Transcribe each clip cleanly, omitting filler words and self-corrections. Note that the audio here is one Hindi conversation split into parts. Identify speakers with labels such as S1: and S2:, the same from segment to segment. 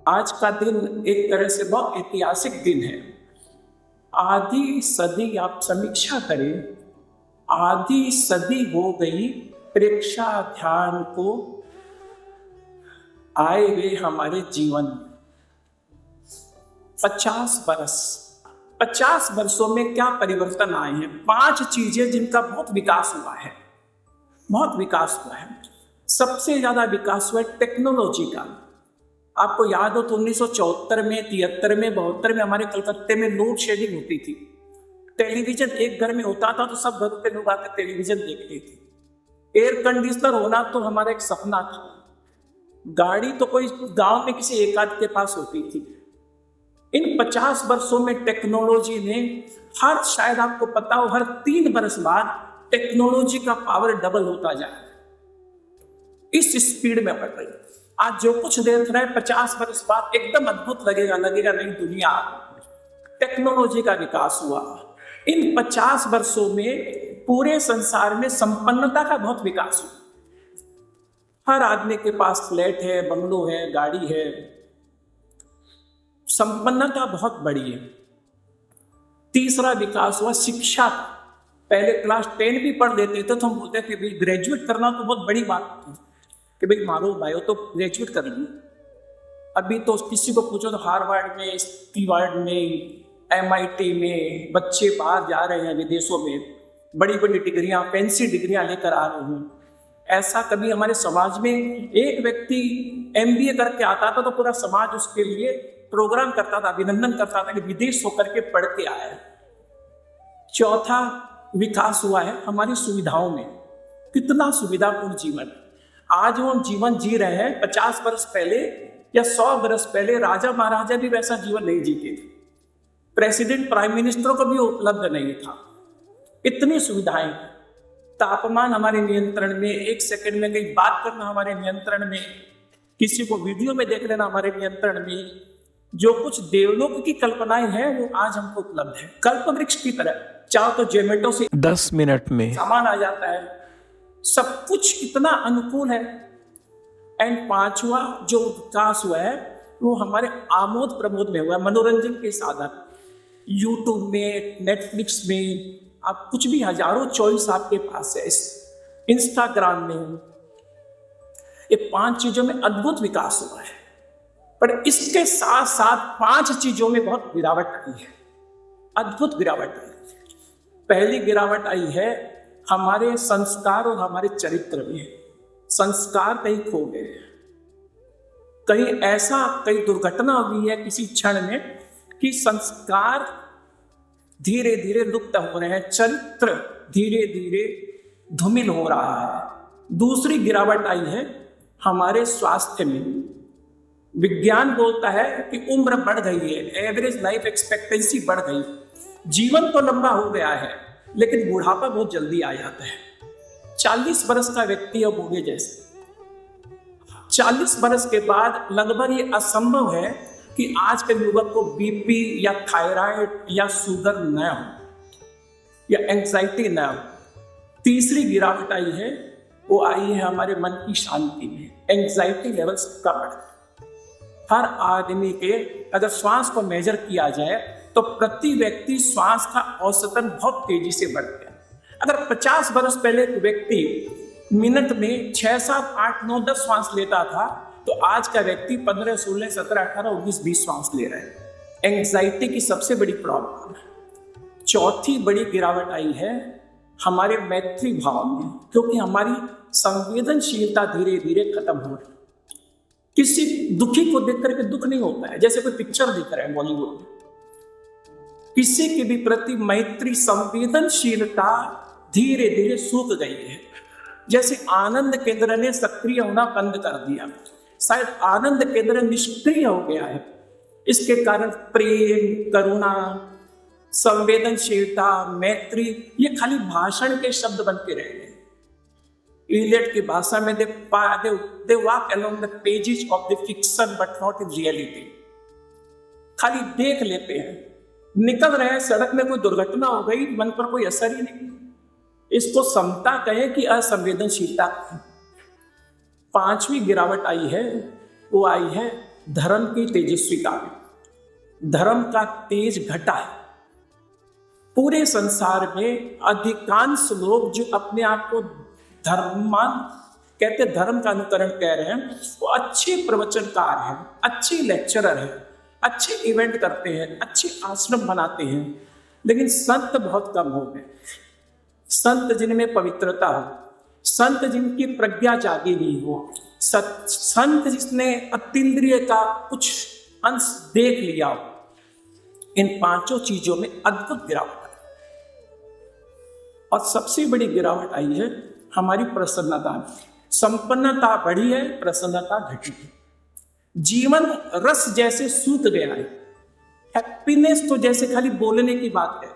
S1: आज का दिन एक तरह से बहुत ऐतिहासिक दिन है। आधी सदी आप समीक्षा करें, आधी सदी हो गई प्रेक्षा ध्यान को आए हुए हमारे जीवन में। 50 वर्षों में क्या परिवर्तन आए हैं? 5 चीजें जिनका बहुत विकास हुआ है, बहुत विकास हुआ है। सबसे ज्यादा विकास हुआ है टेक्नोलॉजी का। आपको याद हो तो 1974 में, 73 में, 72 में हमारे कलकत्ते में लोड शेडिंग होती थी। टेलीविजन एक घर में होता था तो सब घरों के लोग आकर टेलीविजन देखते थे। एयर कंडीशनर होना तो हमारा एक सपना था। गाड़ी तो कोई गांव में किसी एक आध के पास होती थी। इन 50 वर्षों में टेक्नोलॉजी ने शायद आपको पता हो, हर 3 वर्ष बाद टेक्नोलॉजी का पावर डबल होता जा रहा है। इस स्पीड में बढ़ रही है। आज जो कुछ देख रहे हैं 50 वर्ष बाद एकदम अद्भुत लगेगा नई दुनिया। टेक्नोलॉजी का विकास हुआ। इन 50 वर्षों में पूरे संसार में संपन्नता का बहुत विकास हुआ। हर आदमी के पास फ्लैट है, बंगलो है, गाड़ी है। संपन्नता बहुत बड़ी है। तीसरा विकास हुआ शिक्षा का। पहले क्लास 10 भी पढ़ लेते थे तो हम बोलते थे भाई ग्रेजुएट करना तो बहुत बड़ी बात थी कि भाई मारो भाई तो ग्रेजुएट कर ली। अभी तो किसी को पूछो तो हार्वर्ड में, स्टीवर्ड में, MIT में बच्चे बाहर जा रहे हैं विदेशों में, बड़ी बड़ी डिग्रियां, फैंसी डिग्रियां लेकर आ रहे हैं। ऐसा कभी हमारे समाज में एक व्यक्ति MBA करके आता था तो पूरा समाज उसके लिए प्रोग्राम करता था, अभिनंदन करता था कि विदेश होकर के पढ़ के आया है। चौथा विकास हुआ है हमारी सुविधाओं में। कितना सुविधापूर्ण जीवन। आज हम जीवन जी रहे हैं, 50 वर्ष पहले या 100 वर्ष पहले राजा महाराजा भी वैसा जीवन नहीं जीते थे। प्रेसिडेंट, प्राइम मिनिस्टरों को भी उपलब्ध नहीं था। इतनी सुविधाएं, तापमान हमारे नियंत्रण में, 1 सेकंड में कहीं बात करना हमारे नियंत्रण में, किसी को वीडियो में देख लेना हमारे नियंत्रण में। जो कुछ देवलोक की कल्पनाएं हैं वो आज हमको उपलब्ध है। कल्प वृक्ष की तरह चाहो तो जोमेटो से 10 मिनट में सामान आ जाता है। सब कुछ इतना अनुकूल है। एंड 5वां जो विकास हुआ है वो हमारे आमोद प्रमोद में हुआ है, मनोरंजन के साधन। यूट्यूब में, नेटफ्लिक्स में, आप कुछ भी हजारों चॉइस आपके पास है। इंस्टाग्राम में, ये 5 चीजों में अद्भुत विकास हुआ है। पर इसके साथ साथ 5 चीजों में बहुत गिरावट आई है, अद्भुत गिरावट आई है। पहली गिरावट आई है हमारे संस्कार और हमारे चरित्र में। संस्कार कहीं खो गए, कहीं ऐसा कहीं दुर्घटना हुई है किसी क्षण में कि संस्कार धीरे धीरे लुप्त हो रहे हैं, चरित्र धीरे धीरे धूमिल हो रहा है। दूसरी गिरावट आई है हमारे स्वास्थ्य में। विज्ञान बोलता है कि उम्र बढ़ गई है, एवरेज लाइफ एक्सपेक्टेंसी बढ़ गई। जीवन तो लंबा हो गया है लेकिन बुढ़ापा बहुत जल्दी आ जाता है। 40 वर्ष का व्यक्ति है बूढ़े जैसे। 40 वर्ष के बाद लगभग ये असंभव है कि आज के युवक को BP या थायराइड या शुगर न हो या एंजाइटी न हो। तीसरी गिरावट आई है वो आई है हमारे मन की शांति में। एंजाइटी लेवल्स कम बढ़ गए। हर आदमी के अगर श्वास को मेजर किया जाए तो प्रति व्यक्ति श्वास का औसतन बहुत तेजी से बढ़ गया। अगर 50 वर्ष पहले एक व्यक्ति मिनट में 6, 7, 8, 9, 10 श्वास लेता था तो आज का व्यक्ति 15, 16, 17, 18, 19, 20 श्वास ले रहा है। एंजाइटी की सबसे बड़ी प्रॉब्लम है। चौथी बड़ी गिरावट आई है हमारे मैत्री भाव में, क्योंकि हमारी संवेदनशीलता धीरे धीरे खत्म हो रही है। किसी दुखी को देख करके दुख नहीं होता है। जैसे कोई पिक्चर दिख रहा है बॉलीवुड में, किसी के भी प्रति मैत्री, संवेदनशीलता धीरे धीरे सूख गई है। जैसे आनंद केंद्र ने सक्रिय होना बंद कर दिया, शायद आनंद केंद्र निष्क्रिय हो गया है। इसके कारण प्रेम, करुणा, संवेदनशीलता, मैत्री ये खाली भाषण के शब्द बन के रह गए। इलियट की भाषा में they walk along the pages of the fiction but not in reality। खाली देख लेते हैं, निकल रहे हैं, सड़क में कोई दुर्घटना हो गई, मन पर कोई असर ही नहीं। इसको समता कहें कि असंवेदनशीलता। 5वीं गिरावट आई है वो आई है धर्म की तेजस्विता में धर्म का तेज घटा है। पूरे संसार में अधिकांश लोग जो अपने आप को धर्ममान कहते, धर्म का अनुकरण कह रहे हैं, वो अच्छे प्रवचनकार हैं, अच्छे लेक्चरर हैं, अच्छे इवेंट करते हैं, अच्छे आश्रम बनाते हैं, लेकिन संत बहुत कम हो गए। संत जिनमें पवित्रता हो, संत जिनकी प्रज्ञा जागी हुई हो, संत जिसने अतीन्द्रिय का कुछ अंश देख लिया हो, इन पांचों चीजों में अद्भुत गिरावट आई। और सबसे बड़ी गिरावट आई है हमारी प्रसन्नता में। संपन्नता बढ़ी है, प्रसन्नता घटी है। जीवन रस जैसे सूख गया है। हैप्पीनेस तो जैसे खाली बोलने की बात है।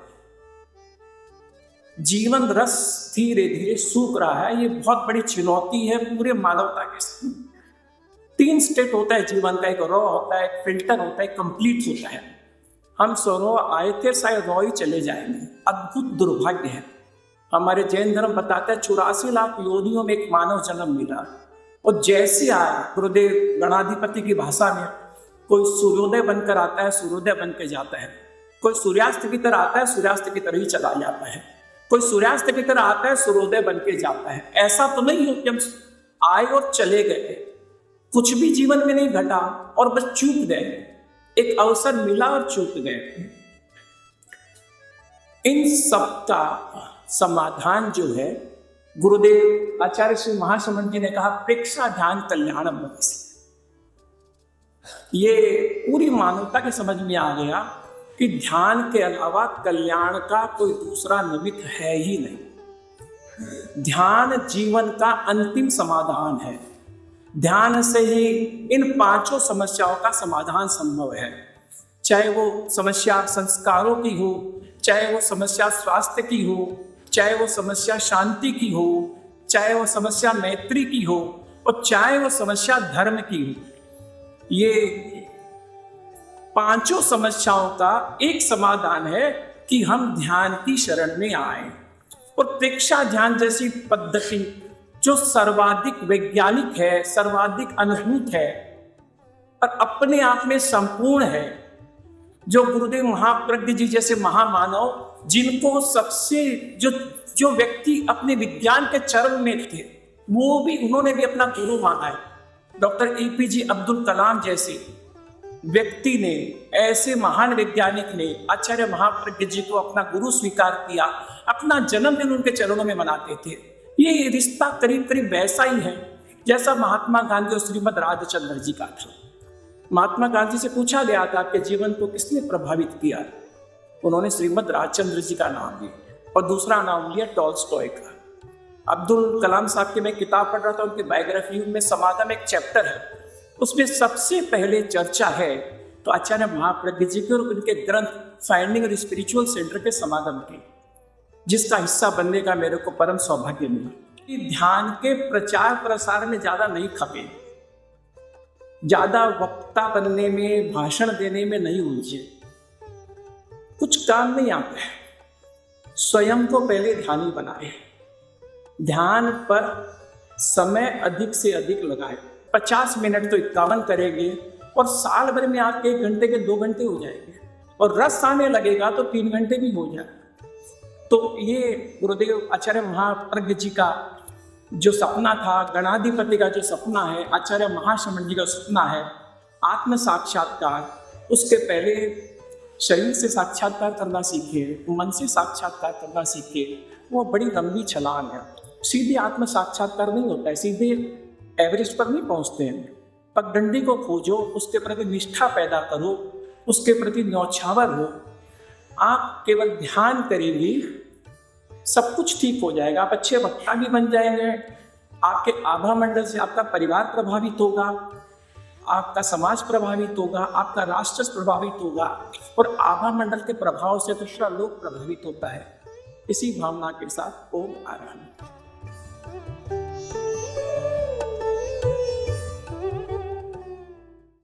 S1: जीवन रस धीरे धीरे सूख रहा है। ये बहुत बड़ी चुनौती है पूरे मानवता के सामने। 3 स्टेट होता है जीवन का, एक रॉ होता है, एक फिल्टर होता है, एक कंप्लीट होता है। हम सो आए थे, शायद रॉ ही चले जाएंगे। अद्भुत दुर्भाग्य है। हमारे जैन धर्म बताता है 84 लाख योनियों में एक मानव जन्म मिला, और जैसे आया गुरुदेव गणाधिपति की भाषा में, कोई सूर्योदय बनकर आता है, सूर्योदय बन के जाता है। कोई सूर्यास्त की तरह आता है, सूर्यास्त की तरह ही चला जाता है। कोई सूर्यास्त की तरह आता है, सूर्योदय बन के जाता है। ऐसा तो नहीं हो कि हम आए और चले गए, कुछ भी जीवन में नहीं घटा और बस चूक गए। एक अवसर मिला और चूक गए। इन सब का समाधान जो है, गुरुदेव आचार्य श्री महासमंद जी ने कहा, प्रेक्षा ध्यान कल्याणम मनसि। ये पूरी मानवता के समझ में आ गया कि ध्यान के अलावा कल्याण का कोई दूसरा निमित्त है ही नहीं। ध्यान जीवन का अंतिम समाधान है। ध्यान से ही इन 5 समस्याओं का समाधान संभव है। चाहे वो समस्या संस्कारों की हो, चाहे वो समस्या स्वास्थ्य की हो, चाहे वो समस्या शांति की हो, चाहे वो समस्या मैत्री की हो, और चाहे वो समस्या धर्म की हो। ये 5 समस्याओं का एक समाधान है कि हम ध्यान की शरण में आए। और प्रेक्षा ध्यान जैसी पद्धति जो सर्वाधिक वैज्ञानिक है, सर्वाधिक अनुभूत है और अपने आप में संपूर्ण है, जो गुरुदेव महाप्रज्ञ जी जैसे महामानव, जिनको सबसे जो व्यक्ति अपने विज्ञान के चरम में थे, वो भी उन्होंने भी अपना गुरु माना है। डॉक्टर APJ अब्दुल कलाम जैसे व्यक्ति ने, ऐसे महान वैज्ञानिक ने आचार्य महाप्रज्ञ जी को अपना गुरु स्वीकार किया, अपना जन्मदिन उनके चरणों में मनाते थे। ये रिश्ता करीब करीब वैसा ही है जैसा महात्मा गांधी और श्रीमद राधचंद्र जी का था। महात्मा गांधी से पूछा गया था आपके जीवन को किसने प्रभावित किया, उन्होंने श्रीमद राधचंद्र जी का नाम लिया और दूसरा नाम लिया टॉल्स्टॉय का। अब्दुल कलाम साहब की मैं किताब पढ़ रहा था, उनकी बायोग्राफी में समाधा में एक चैप्टर है, उसमें सबसे पहले चर्चा है तो आचार्य महाप्रज्ञ जी के और उनके ग्रंथ फाइंडिंग और स्पिरिचुअल सेंटर के समागम की, जिसका हिस्सा बनने का मेरे को परम सौभाग्य मिला। ध्यान के प्रचार प्रसार में ज्यादा नहीं खपे, ज्यादा वक्ता बनने में, भाषण देने में नहीं उलझे, कुछ काम नहीं आता है। स्वयं को पहले ध्यानी बनाए, ध्यान पर समय अधिक से अधिक लगाए। 50 मिनट तो 51 करेंगे और साल भर में आपके 1 घंटे के 2 घंटे हो जाएंगे, और रस आने लगेगा तो 3 घंटे भी हो जाए। तो ये गुरुदेव आचार्य महाप्रज्ञ जी का जो सपना था, गणाधिपति का जो सपना है, आचार्य महासमंद जी का सपना है आत्म साक्षात्कार, उसके पहले शरीर से साक्षात्कार करना सीखे, मन से साक्षात्कार करना सीखे। वो बड़ी लंबी छलांग है। सीधे आत्म साक्षात्कार नहीं होता है, सीधे एवरेस्ट पर नहीं पहुंचते हैं। पगडंडी को खोजो, उसके प्रति निष्ठा पैदा करो, उसके प्रति न्यौछावर हो। आप केवल ध्यान करेंगे, सब कुछ ठीक हो जाएगा। आप अच्छे वक्ता भी बन जाएंगे, आपके आभा मंडल से आपका परिवार प्रभावित होगा, आपका समाज प्रभावित होगा, आपका राष्ट्र प्रभावित होगा, और आभा मंडल के प्रभाव से दूसरा लोग प्रभावित होता है। इसी भावना के साथ ओम आराधना।